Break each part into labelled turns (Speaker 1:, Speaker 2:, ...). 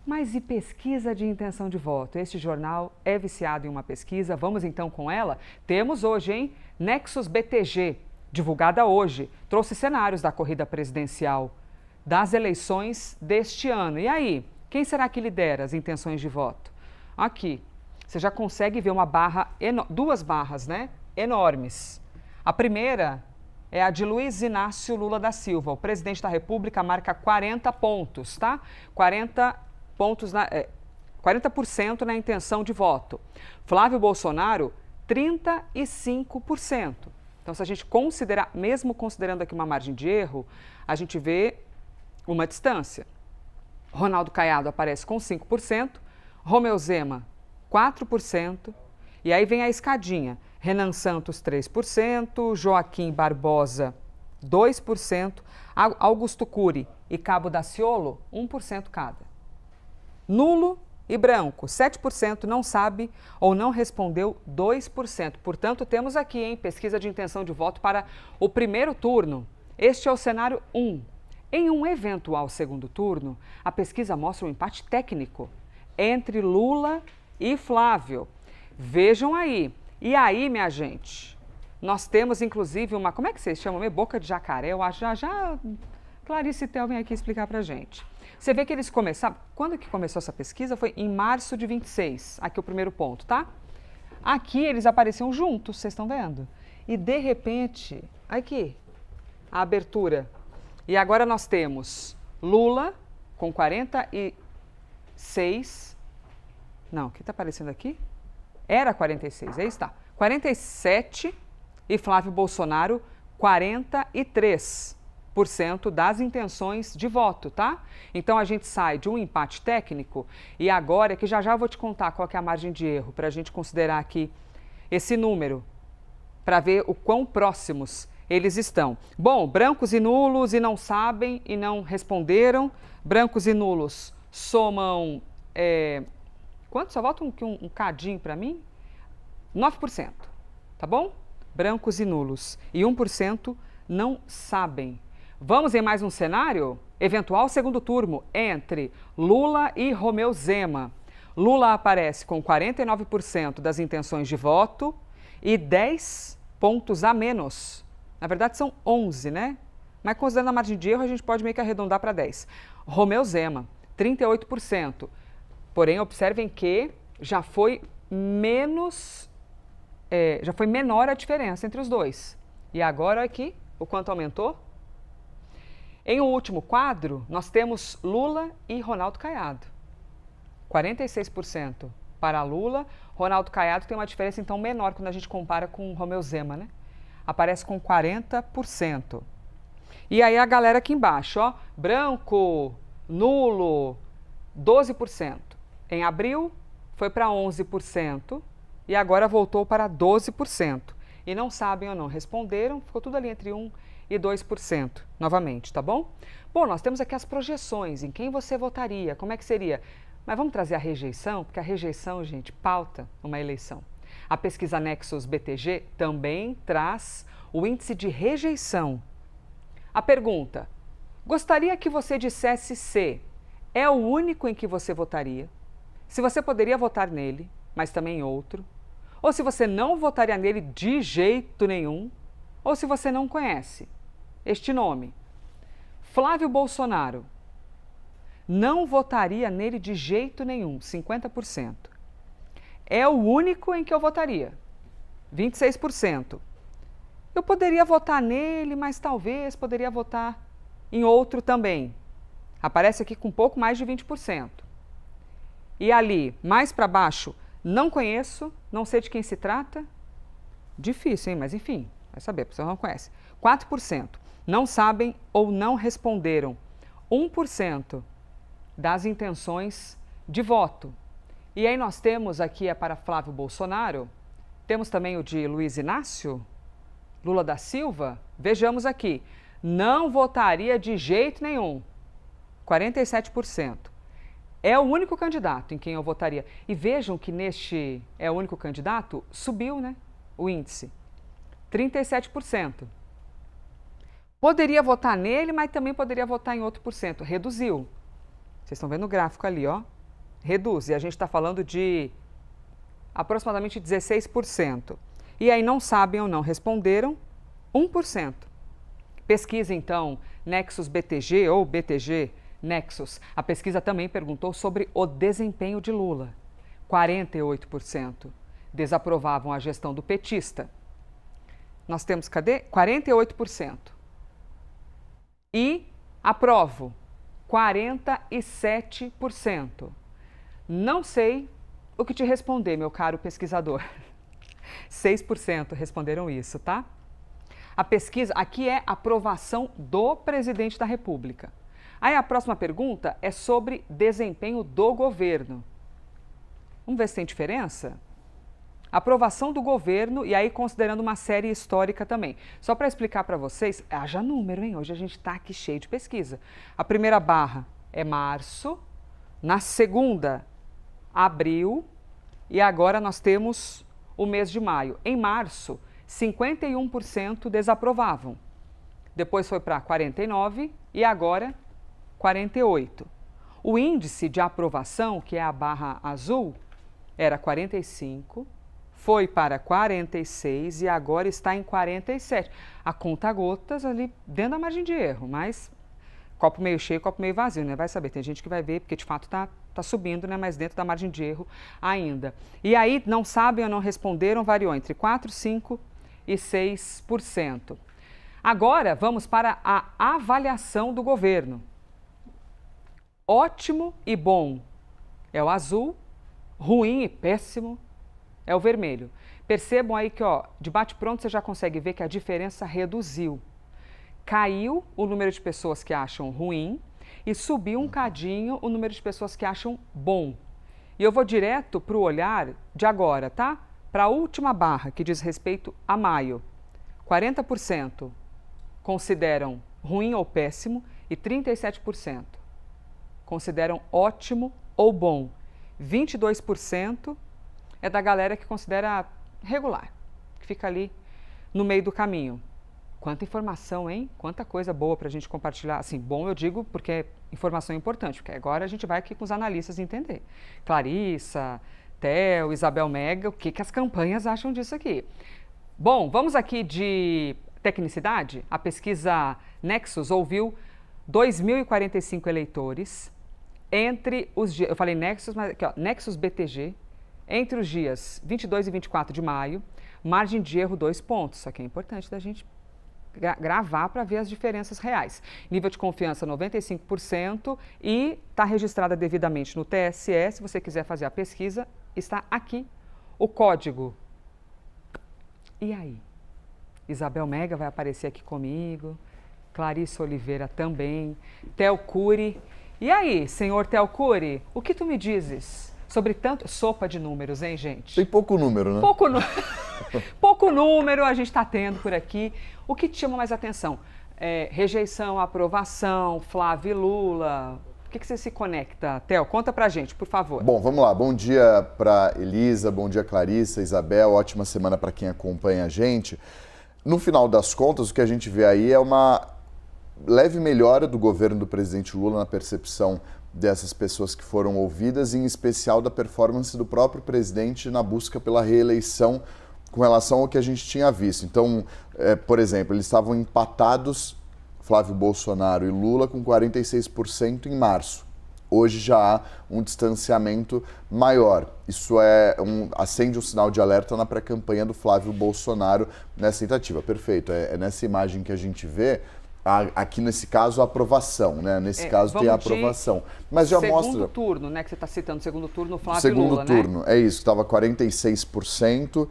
Speaker 1: Mas e pesquisa de intenção de voto? Este jornal é viciado em uma pesquisa. Vamos então com ela? Temos hoje, hein? Nexus BTG, divulgada hoje, trouxe cenários da corrida presidencial das eleições deste ano. E aí, quem será que lidera as intenções de voto? Aqui, você já consegue ver uma barra, duas barras, né? Enormes. A primeira é a de Luiz Inácio Lula da Silva. O presidente da República marca 40 pontos, tá? 40% na intenção de voto. Flávio Bolsonaro, 35%. Então, se a gente considerar, mesmo considerando aqui uma margem de erro, a gente vê uma distância. Ronaldo Caiado aparece com 5%, Romeu Zema, 4%, e aí vem a escadinha. Renan Santos, 3%, Joaquim Barbosa, 2%, Augusto Cury e Cabo Daciolo, 1% cada. Nulo e branco, 7% não sabe ou não respondeu 2%. Portanto, temos aqui, hein, pesquisa de intenção de voto para o primeiro turno. Este é o cenário 1. Em um eventual segundo turno, a pesquisa mostra um empate técnico entre Lula e Flávio. Vejam aí. E aí, minha gente, nós temos inclusive uma, como é que vocês chamam? Boca de jacaré, eu acho, já Clarice Tel vem aqui explicar pra gente. Você vê que eles começaram, quando que começou essa pesquisa? Foi em março de 26, aqui o primeiro ponto, tá? Aqui eles apareciam juntos, vocês estão vendo? E de repente, aqui, a abertura. E agora nós temos Lula com 46, não, o que está aparecendo aqui? Era 46, aí está, 47 e Flávio Bolsonaro 43% das intenções de voto, tá? Então a gente sai de um empate técnico e agora é que já eu vou te contar qual que é a margem de erro para a gente considerar aqui esse número, para ver o quão próximos eles estão. Bom, brancos e nulos e não sabem e não responderam. Brancos e nulos somam, quanto? Só volta um cadinho para mim? 9%, tá bom? Brancos e nulos. E 1% não sabem. Vamos em mais um cenário? Eventual segundo turno entre Lula e Romeu Zema. Lula aparece com 49% das intenções de voto e 10 pontos a menos. Na verdade são 11, né? Mas considerando a margem de erro, a gente pode meio que arredondar para 10. Romeu Zema, 38%. Porém, observem que já foi menor a diferença entre os dois. E agora aqui, o quanto aumentou? Em um último quadro, nós temos Lula e Ronaldo Caiado. 46% para Lula. Ronaldo Caiado tem uma diferença então menor quando a gente compara com o Romeu Zema, né? Aparece com 40%. E aí a galera aqui embaixo, ó, branco, nulo, 12%. Em abril foi para 11% e agora voltou para 12%. E não sabem ou não responderam, ficou tudo ali entre 1% e 2% novamente, tá bom? Bom, nós temos aqui as projeções, em quem você votaria, como é que seria? Mas vamos trazer a rejeição, porque a rejeição, gente, pauta uma eleição. A pesquisa Nexus BTG também traz o índice de rejeição. A pergunta: gostaria que você dissesse se é o único em que você votaria, se você poderia votar nele, mas também em outro, ou se você não votaria nele de jeito nenhum, ou se você não conhece este nome. Flávio Bolsonaro. Não votaria nele de jeito nenhum, 50%. É o único em que eu votaria, 26%. Eu poderia votar nele, mas talvez poderia votar em outro também. Aparece aqui com um pouco mais de 20%. E ali, mais para baixo, não conheço, não sei de quem se trata. Difícil, hein? Mas enfim, vai saber, porque você não conhece. 4%. Não sabem ou não responderam. 1% das intenções de voto. E aí nós temos aqui, para Flávio Bolsonaro, temos também o de Luiz Inácio Lula da Silva. Vejamos aqui, não votaria de jeito nenhum, 47%. É o único candidato em quem eu votaria. E vejam que neste é o único candidato, subiu, né, o índice, 37%. Poderia votar nele, mas também poderia votar em outro por cento, reduziu. Vocês estão vendo o gráfico ali, ó. reduz. E a gente está falando de aproximadamente 16%. E aí não sabem ou não responderam 1%. Pesquisa, então, Nexus BTG ou BTG Nexus. A pesquisa também perguntou sobre o desempenho de Lula. 48% desaprovavam a gestão do petista. Nós temos, cadê? 48%. E aprovo, 47%. Não sei o que te responder, meu caro pesquisador. 6% responderam isso, tá? A pesquisa aqui é aprovação do presidente da República. Aí a próxima pergunta é sobre desempenho do governo. Vamos ver se tem diferença? Aprovação do governo e aí considerando uma série histórica também. Só para explicar para vocês, haja número, hein? Hoje a gente está aqui cheio de pesquisa. A primeira barra é março, na segunda, abril e agora nós temos o mês de maio. Em março, 51% desaprovavam. Depois foi para 49% e agora 48%. O índice de aprovação, que é a barra azul, era 45%, foi para 46% e agora está em 47%. A conta gotas ali dentro da margem de erro, mas copo meio cheio, copo meio vazio, né? Vai saber, tem gente que vai ver, porque de fato está subindo, né? Mas dentro da margem de erro ainda. E aí, não sabem ou não responderam, variou entre 4%, 5% e 6%. Agora, vamos para a avaliação do governo. Ótimo e bom é o azul, ruim e péssimo é o vermelho. Percebam aí que, ó, de bate-pronto você já consegue ver que a diferença reduziu. Caiu o número de pessoas que acham ruim e subiu um cadinho o número de pessoas que acham bom. E eu vou direto para o olhar de agora, tá? Para a última barra, que diz respeito a maio. 40% consideram ruim ou péssimo e 37% consideram ótimo ou bom. 22% é da galera que considera regular, que fica ali no meio do caminho. Quanta informação, hein? Quanta coisa boa para a gente compartilhar. Assim, bom eu digo porque é informação importante, porque agora a gente vai aqui com os analistas entender. Clarissa, Theo, Isabel Mega, o que as campanhas acham disso aqui? Bom, vamos aqui de tecnicidade. A pesquisa Nexus ouviu 2.045 eleitores entre os dias... Eu falei Nexus, mas aqui, ó, Nexus BTG, entre os dias 22 e 24 de maio, margem de erro 2 pontos. Isso aqui é importante da gente gravar para ver as diferenças reais. Nível de confiança 95% e está registrada devidamente no TSE. Se você quiser fazer a pesquisa, está aqui o código. E aí? Isabel Mega vai aparecer aqui comigo, Clarissa Oliveira também, Theo Cury. E aí, senhor Theo Cury, o que tu me dizes sobre tanto... Sopa de números, hein, gente?
Speaker 2: Tem pouco número, né?
Speaker 1: Pouco número a gente está tendo por aqui. O que te chama mais atenção? Rejeição, aprovação, Flávio e Lula. O que você se conecta, Theo? Conta pra gente, por favor.
Speaker 2: Bom, vamos lá. Bom dia para Elisa, bom dia Clarissa, Isabel. Ótima semana para quem acompanha a gente. No final das contas, o que a gente vê aí é uma leve melhora do governo do presidente Lula na percepção dessas pessoas que foram ouvidas, em especial da performance do próprio presidente na busca pela reeleição com relação ao que a gente tinha visto. Então, por exemplo, eles estavam empatados, Flávio Bolsonaro e Lula, com 46% em março. Hoje já há um distanciamento maior. Isso acende um sinal de alerta na pré-campanha do Flávio Bolsonaro nessa tentativa. Perfeito, é nessa imagem que a gente vê. Aqui nesse caso a aprovação, né? Nesse caso tem a aprovação. Mas já mostra...
Speaker 1: Segundo turno, né? Que você está citando, segundo turno, Flávio e Lula, né?
Speaker 2: Segundo turno, é isso. Estava 46%,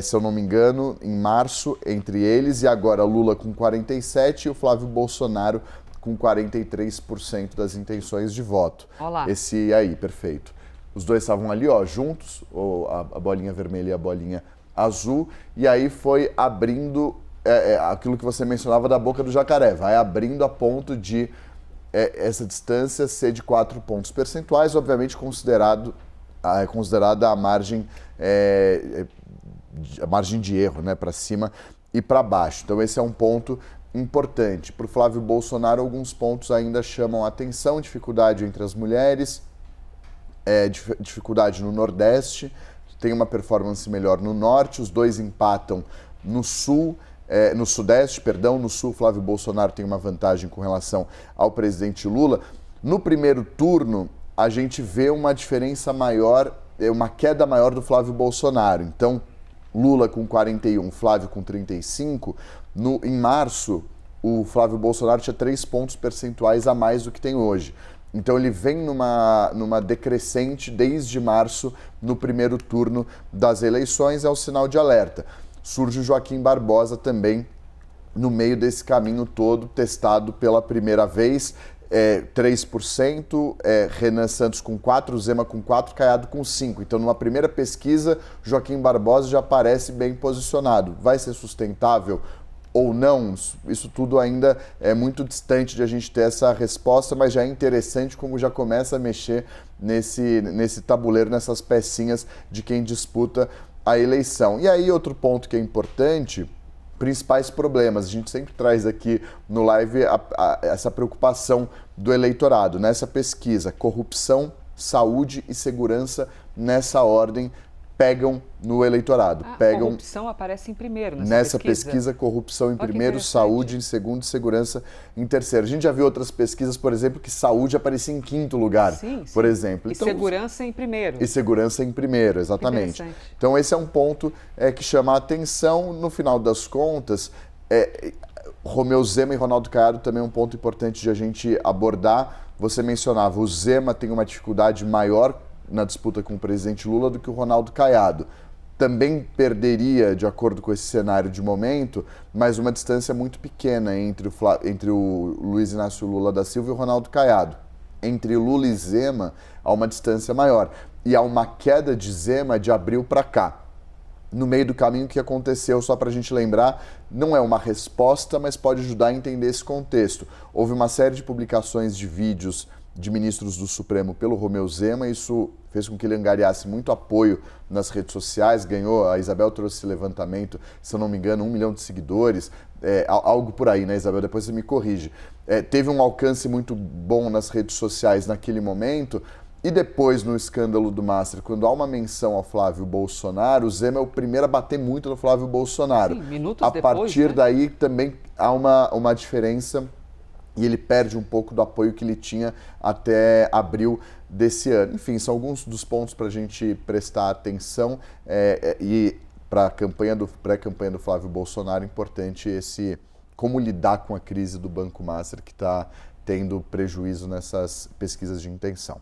Speaker 2: se eu não me engano, em março, entre eles. E agora Lula com 47% e o Flávio Bolsonaro com 43% das intenções de voto.
Speaker 1: Olá.
Speaker 2: Esse aí, perfeito. Os dois estavam ali, ó, juntos, a bolinha vermelha e a bolinha azul. E aí foi abrindo... aquilo que você mencionava da boca do jacaré, vai abrindo a ponto de essa distância ser de 4 pontos percentuais, obviamente considerada a margem de erro, né, para cima e para baixo. Então esse é um ponto importante. Para o Flávio Bolsonaro, alguns pontos ainda chamam a atenção: dificuldade entre as mulheres, dificuldade no Nordeste, tem uma performance melhor no Norte, os dois empatam no Sul. No Sudeste, perdão, no Sul, Flávio Bolsonaro tem uma vantagem com relação ao presidente Lula. No primeiro turno, a gente vê uma diferença maior, uma queda maior do Flávio Bolsonaro. Então, Lula com 41, Flávio com 35. Em março, o Flávio Bolsonaro tinha 3 pontos percentuais a mais do que tem hoje. Então ele vem numa decrescente desde março, no primeiro turno das eleições, é o sinal de alerta. Surge o Joaquim Barbosa também no meio desse caminho todo, testado pela primeira vez, 3%, Renan Santos com 4%, Zema com 4%, Caiado com 5%. Então, numa primeira pesquisa, Joaquim Barbosa já parece bem posicionado. Vai ser sustentável ou não? Isso tudo ainda é muito distante de a gente ter essa resposta, mas já é interessante como já começa a mexer nesse tabuleiro, nessas pecinhas de quem disputa a eleição. E aí, outro ponto que é importante, principais problemas. A gente sempre traz aqui no live essa preocupação do eleitorado. Nessa pesquisa, corrupção, saúde e segurança, nessa ordem, pegam no eleitorado.
Speaker 1: Corrupção aparece em primeiro
Speaker 2: nessa pesquisa. Corrupção em primeiro, saúde em segundo e segurança em terceiro. A gente já viu outras pesquisas, por exemplo, que saúde aparecia em quinto lugar, por exemplo.
Speaker 1: E segurança em primeiro.
Speaker 2: E segurança em primeiro, exatamente. Então esse é um ponto que chama a atenção. No final das contas, Romeu Zema e Ronaldo Caiado também é um ponto importante de a gente abordar. Você mencionava, o Zema tem uma dificuldade maior na disputa com o presidente Lula do que o Ronaldo Caiado. Também perderia, de acordo com esse cenário de momento, mas uma distância muito pequena entre o Luiz Inácio Lula da Silva e o Ronaldo Caiado. Entre Lula e Zema, há uma distância maior. E há uma queda de Zema de abril para cá. No meio do caminho, o que aconteceu, só para a gente lembrar, não é uma resposta, mas pode ajudar a entender esse contexto. Houve uma série de publicações de vídeos de ministros do Supremo pelo Romeu Zema, isso fez com que ele angariasse muito apoio nas redes sociais, ganhou, a Isabel trouxe esse levantamento, se eu não me engano, 1 milhão de seguidores, algo por aí, né, Isabel? Depois você me corrige. Teve um alcance muito bom nas redes sociais naquele momento, e depois, no escândalo do Master, quando há uma menção ao Flávio Bolsonaro, o Zema é o primeiro a bater muito no Flávio Bolsonaro.
Speaker 1: Sim, minutos
Speaker 2: depois, a partir daí também há uma diferença e ele perde um pouco do apoio que ele tinha até abril desse ano. Enfim, são alguns dos pontos para a gente prestar atenção e para a pré-campanha do Flávio Bolsonaro, importante como lidar com a crise do Banco Master, que está tendo prejuízo nessas pesquisas de intenção.